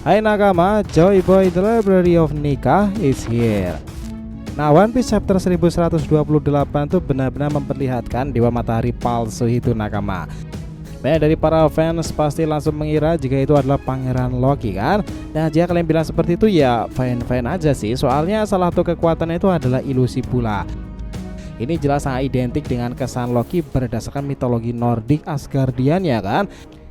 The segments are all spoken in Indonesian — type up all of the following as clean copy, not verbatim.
Hai nakama, Joy Boy The Library of Nika is here. Nah, One Piece chapter 1128 tuh benar-benar memperlihatkan dewa matahari palsu itu nakama. Banyak dari para fans pasti langsung mengira jika itu adalah pangeran Loki kan. Nah, jika kalian bilang seperti itu ya fine-fine aja sih. Soalnya salah satu kekuatannya itu adalah ilusi pula. Ini jelas sangat identik dengan kesan Loki berdasarkan mitologi Nordik Asgardian ya kan.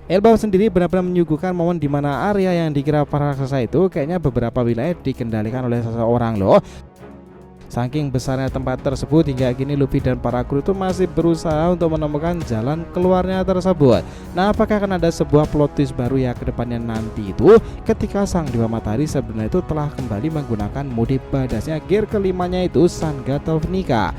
Elbaf sendiri benar-benar menyuguhkan momen di mana area yang dikira para raksasa itu kayaknya beberapa wilayah dikendalikan oleh seseorang loh. Saking besarnya tempat tersebut hingga kini Luffy dan para kru itu masih berusaha untuk menemukan jalan keluarnya tersebut. Nah, apakah akan ada sebuah plot twist baru ya ke depannya nanti itu ketika sang dewa matahari sebenarnya itu telah kembali menggunakan mode badasnya gear kelimanya itu Sun God of Nika.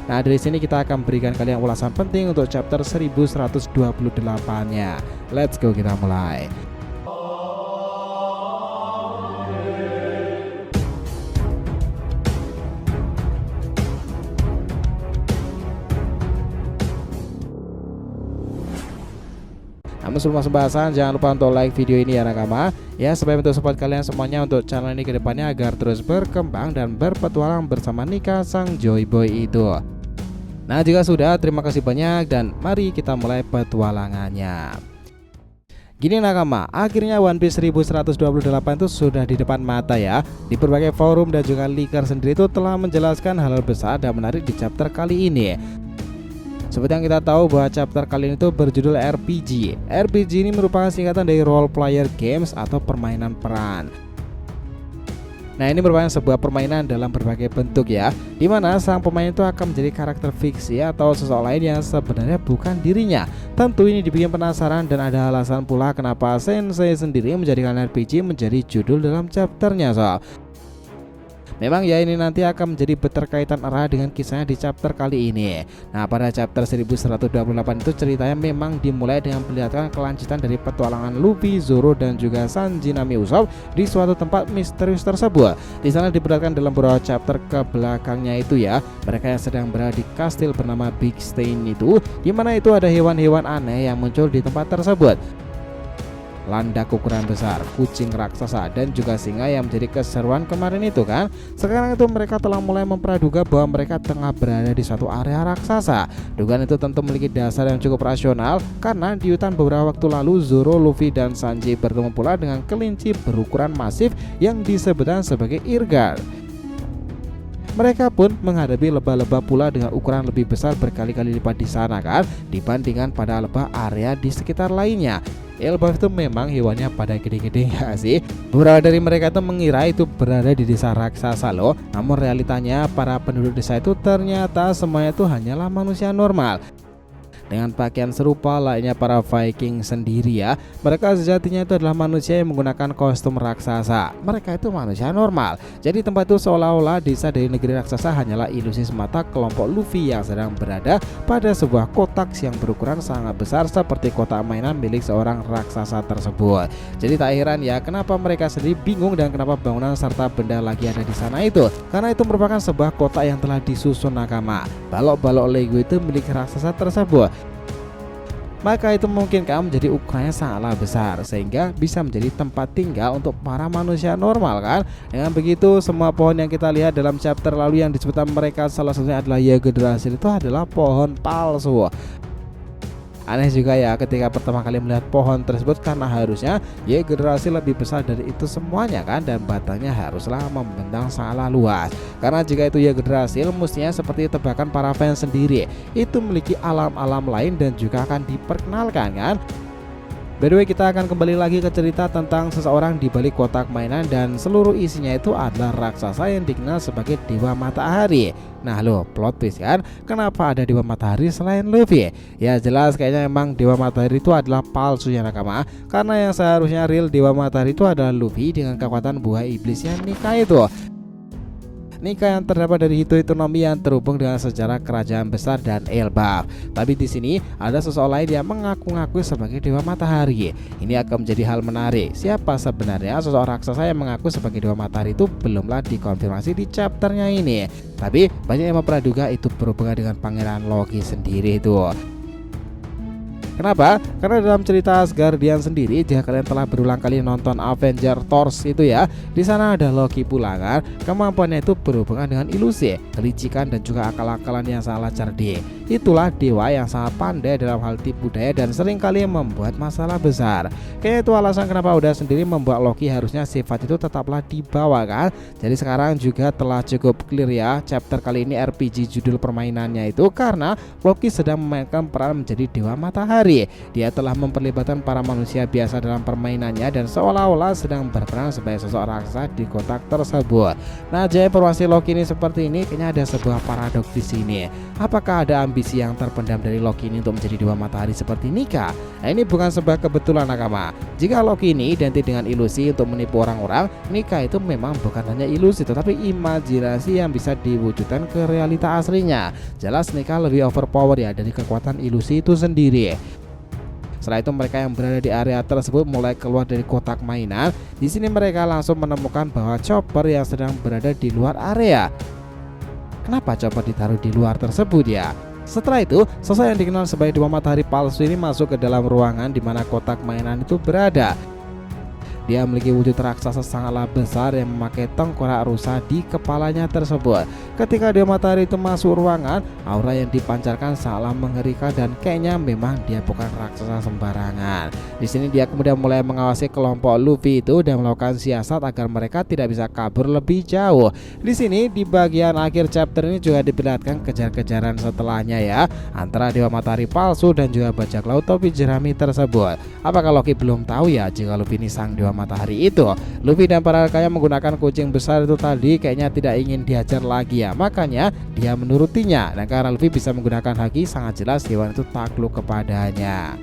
Nah, dari sini kita akan berikan kalian ulasan penting untuk chapter 1128-nya. Let's go, kita mulai. Namun sebelum masuk bahasan, jangan lupa untuk like video ini ya nakama ya, supaya untuk support kalian semuanya untuk channel ini ke depannya agar terus berkembang dan berpetualang bersama Nika sang Joy Boy itu. Nah, jika sudah, terima kasih banyak dan mari kita mulai petualangannya. Gini nakama, akhirnya One Piece 1128 itu sudah di depan mata ya. Di berbagai forum dan juga leaker sendiri itu telah menjelaskan hal besar dan menarik di chapter kali ini. Seperti yang kita tahu bahwa chapter kali ini tuh berjudul RPG. RPG ini merupakan singkatan dari role player games atau permainan peran. Nah, ini merupakan sebuah permainan dalam berbagai bentuk ya, dimana sang pemain itu akan menjadi karakter fiksi atau sosok lain yang sebenarnya bukan dirinya. Tentu ini dibikin penasaran dan ada alasan pula kenapa Sensei sendiri menjadikan RPG menjadi judul dalam chapternya soal. Memang ya ini nanti akan menjadi berkaitan erat dengan kisahnya di chapter kali ini. Nah, pada chapter 1128 itu ceritanya memang dimulai dengan perlihatkan kelanjutan dari petualangan Luffy, Zoro dan juga Sanji Nami Usopp di suatu tempat misterius tersebut. Di sana diperlihatkan dalam beberapa chapter ke belakangnya itu ya, mereka yang sedang berada di kastil bernama Big Stain itu, di mana itu ada hewan-hewan aneh yang muncul di tempat tersebut. Landak ukuran besar, kucing raksasa, dan juga singa yang menjadi keseruan kemarin itu kan. Sekarang itu mereka telah mulai mempraduga bahwa mereka tengah berada di suatu area raksasa. Dugaan itu tentu memiliki dasar yang cukup rasional karena di hutan beberapa waktu lalu Zoro, Luffy, dan Sanji bertemu pula dengan kelinci berukuran masif yang disebutkan sebagai Irgar. Mereka pun menghadapi lebah-lebah pula dengan ukuran lebih besar berkali-kali lipat di sana kan, dibandingkan pada lebah area di sekitar lainnya. Elbaf itu memang hewannya pada gede-gede ya sih. Beberapa dari mereka itu mengira itu berada di desa raksasa loh. Namun realitanya para penduduk desa itu ternyata semuanya itu hanyalah manusia normal dengan pakaian serupa layaknya para Viking sendiri ya. Mereka sejatinya itu adalah manusia yang menggunakan kostum raksasa. Mereka itu manusia normal. Jadi tempat itu seolah-olah desa dari negeri raksasa hanyalah ilusi semata kelompok Luffy yang sedang berada pada sebuah kotak yang berukuran sangat besar seperti kotak mainan milik seorang raksasa tersebut. Jadi tak heran ya kenapa mereka sendiri bingung dan kenapa bangunan serta benda lagi ada di sana itu. Karena itu merupakan sebuah kotak yang telah disusun nakama. Balok-balok Lego itu milik raksasa tersebut. Maka itu memungkinkan menjadi ukurannya sangatlah besar sehingga bisa menjadi tempat tinggal untuk para manusia normal kan. Dengan begitu semua pohon yang kita lihat dalam chapter lalu yang disebutkan mereka salah satunya adalah Yggdrasil itu adalah pohon palsu. Aneh juga ya ketika pertama kali melihat pohon tersebut karena harusnya Yggdrasil lebih besar dari itu semuanya kan, dan batangnya haruslah membentang sangatlah luas. Karena jika itu Yggdrasil mestinya seperti tebakan para fans sendiri, itu memiliki alam-alam lain dan juga akan diperkenalkan kan. By the way, kita akan kembali lagi ke cerita tentang seseorang di balik kotak mainan dan seluruh isinya itu adalah raksasa yang dikenal sebagai Dewa Matahari. Nah lo, plot twist kan, kenapa ada Dewa Matahari selain Luffy? Ya jelas kayaknya emang Dewa Matahari itu adalah palsu ya nakama. Karena yang seharusnya real Dewa Matahari itu adalah Luffy dengan kekuatan buah iblisnya Nika itu. Nika yang terdapat dari hitonomi yang terhubung dengan sejarah kerajaan besar dan Elbaf. Tapi di sini ada sosok lain yang mengaku-ngaku sebagai Dewa Matahari. Ini akan menjadi hal menarik. Siapa sebenarnya sosok raksasa yang mengaku sebagai Dewa Matahari itu belumlah dikonfirmasi di chapternya ini. Tapi banyak yang mempraduga itu berhubungan dengan Pangeran Loki sendiri itu. Kenapa? Karena dalam cerita Asgardian sendiri, jika kalian telah berulang kali nonton Avenger Thor itu ya, di sana ada Loki pula kan. Kemampuannya itu berhubungan dengan ilusi, kelicikan dan juga akal-akalan yang sangat cerdik. Itulah dewa yang sangat pandai dalam hal tipu daya dan seringkali membuat masalah besar. Kayaknya itu alasan kenapa Oda sendiri membuat Loki harusnya sifat itu tetaplah dibawa kan. Jadi sekarang juga telah cukup clear ya chapter kali ini RPG judul permainannya itu, karena Loki sedang memainkan peran menjadi dewa matahari. Dia telah memperlibatkan para manusia biasa dalam permainannya dan seolah-olah sedang berperan sebagai sosok raksasa di kotak tersebut. Nah, jadi informasi Loki ini seperti ini, kayaknya ada sebuah paradoks di sini. Apakah ada ambisi yang terpendam dari Loki ini untuk menjadi dewa matahari seperti Nika? Nah, ini bukan sebuah kebetulan nakama. Jika Loki ini identik dengan ilusi untuk menipu orang-orang, Nika itu memang bukan hanya ilusi tetapi imajinasi yang bisa diwujudkan ke realita aslinya. Jelas Nika lebih overpower ya dari kekuatan ilusi itu sendiri. Setelah itu mereka yang berada di area tersebut mulai keluar dari kotak mainan. Di sini mereka langsung menemukan bahwa Chopper yang sedang berada di luar area. Kenapa Chopper ditaruh di luar tersebut ya? Setelah itu, sosok yang dikenal sebagai dewa matahari palsu ini masuk ke dalam ruangan di mana kotak mainan itu berada. Dia memiliki wujud raksasa sangatlah besar yang memakai tengkorak rusa di kepalanya tersebut. Ketika dewa matahari itu masuk ruangan, aura yang dipancarkan sangatlah mengerikan dan kayaknya memang dia bukan raksasa sembarangan. Di sini dia kemudian mulai mengawasi kelompok Luffy itu dan melakukan siasat agar mereka tidak bisa kabur lebih jauh. Di sini di bagian akhir chapter ini juga diperlihatkan kejar-kejaran setelahnya ya, antara dewa matahari palsu dan juga bajak laut topi jerami tersebut. Apakah Loki belum tahu ya jika Luffy ini sang dewa matahari itu? Luffy dan para rekannya menggunakan kucing besar itu tadi kayaknya tidak ingin dihajar lagi ya, makanya dia menurutinya. Dan karena Luffy bisa menggunakan haki, sangat jelas hewan itu takluk kepadanya.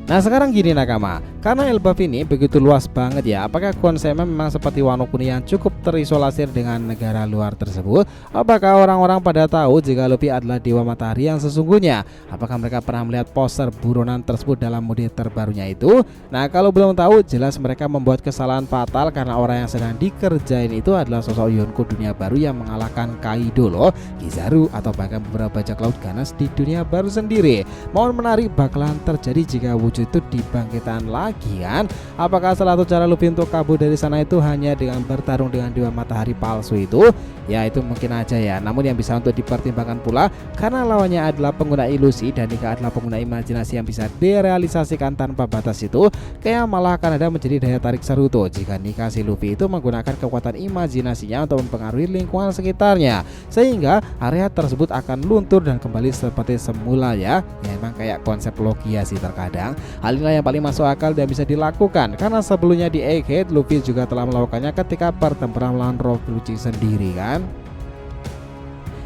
Nah sekarang gini nakama, karena Elbaf ini begitu luas banget ya, apakah konsepnya memang seperti Wano Kuni yang cukup terisolasir dengan negara luar tersebut? Apakah orang-orang pada tahu jika Luffy adalah dewa matahari yang sesungguhnya? Apakah mereka pernah melihat poster buronan tersebut dalam mode terbarunya itu? Nah kalau belum tahu, jelas mereka membuat kesalahan fatal karena orang yang sedang dikerjain itu adalah sosok Yonko dunia baru yang mengalahkan Kaido loh, Kizaru atau bahkan beberapa bajak laut ganas di dunia baru sendiri. Mohon menarik bakalan terjadi jika wujud itu dibangkitkan lagi kan? Apakah salah satu cara Luffy untuk kabur dari sana itu hanya dengan bertarung dengan dewa matahari palsu itu? Ya itu mungkin aja ya, namun yang bisa untuk dipertimbangkan pula karena lawannya adalah pengguna ilusi dan Nika adalah pengguna imajinasi yang bisa direalisasikan tanpa batas itu, kayak malah akan ada menjadi daya tarik seru tuh jika Nika si Luffy itu menggunakan kekuatan imajinasinya untuk mempengaruhi lingkungan sekitarnya, sehingga area tersebut akan luntur dan kembali seperti semula ya. Ya emang kayak konsep Logia sih terkadang. Hal inilah yang paling masuk akal dan bisa dilakukan karena sebelumnya di Egghead Luffy juga telah melakukannya ketika pertempuran melawan Rob Lucci sendiri kan.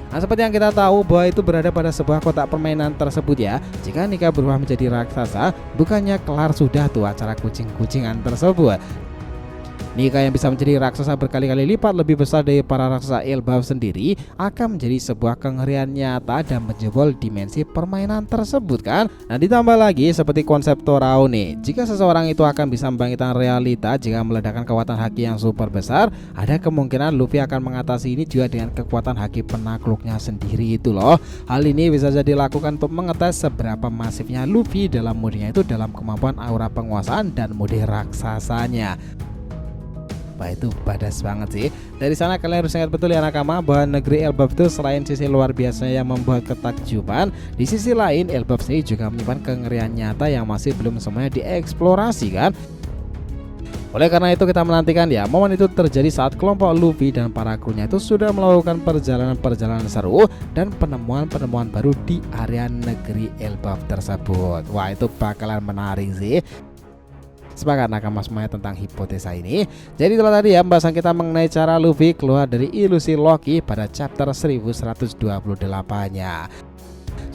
Nah seperti yang kita tahu bahwa itu berada pada sebuah kotak permainan tersebut ya. Jika Nika berubah menjadi raksasa, bukannya kelar sudah tuh acara kucing-kucingan tersebut. Nika yang bisa menjadi raksasa berkali-kali lipat lebih besar dari para raksasa Elbaf sendiri akan menjadi sebuah kengerian nyata dan menjebol dimensi permainan tersebut kan. Nah ditambah lagi seperti konsep Torao nih, jika seseorang itu akan bisa membangkitkan realita jika meledakkan kekuatan haki yang super besar, ada kemungkinan Luffy akan mengatasi ini juga dengan kekuatan haki penakluknya sendiri itu loh. Hal ini bisa jadi dilakukan untuk mengetes seberapa masifnya Luffy dalam modenya itu dalam kemampuan aura penguasaan dan mode raksasanya. Wah itu badas banget sih. Dari sana kalian harus ingat betul ya nakama bahwa negeri Elbaf itu selain sisi luar biasanya yang membuat ketakjuban, di sisi lain Elbaf sendiri juga menyimpan kengerian nyata yang masih belum semuanya dieksplorasi kan. Oleh karena itu kita menantikan ya momen itu terjadi saat kelompok Luffy dan para krunya itu sudah melakukan perjalanan-perjalanan seru dan penemuan-penemuan baru di area negeri Elbaf tersebut. Wah itu bakalan menarik sih. Semangat nakama semuanya tentang hipotesa ini. Jadi itulah tadi ya pembahasan kita mengenai cara Luffy keluar dari ilusi Loki pada chapter 1128-nya.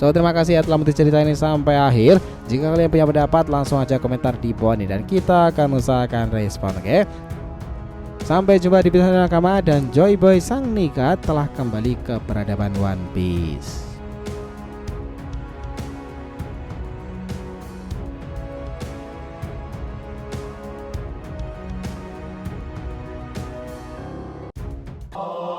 So terima kasih ya telah menonton cerita ini sampai akhir. Jika kalian punya pendapat langsung aja komentar di bawah ini dan kita akan usahakan respon, oke? Sampai jumpa di video nakama dan Joy Boy Sang Nika telah kembali ke peradaban One Piece. Oh